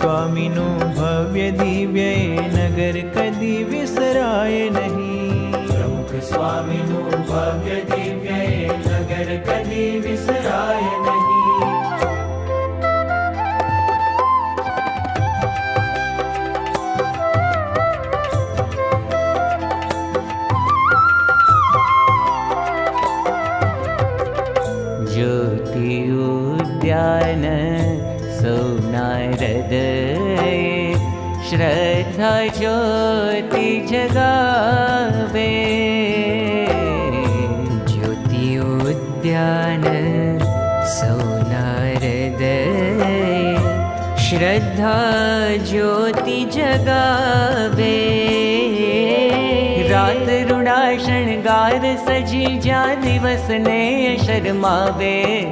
स्वामीનું ભવ્ય દિવ્ય એ નગર કદી વિસરાય નહીં। પ્રમુખ સ્વામીનું ભવ્ય દિવ્ય એ નગર કદી વિસરાય નહીં। જ્યોતિ ઉદ્યાન સૌના હૃદયે શ્રદ્ધા જ્યોતિ જગાવે। જ્યોતિ ઉદ્યાન સૌના હૃદયે શ્રદ્ધા જ્યોતિ જગાવે। રાત રૂડા શણગાર સજી જ્યાં દિવસને શરમાવે।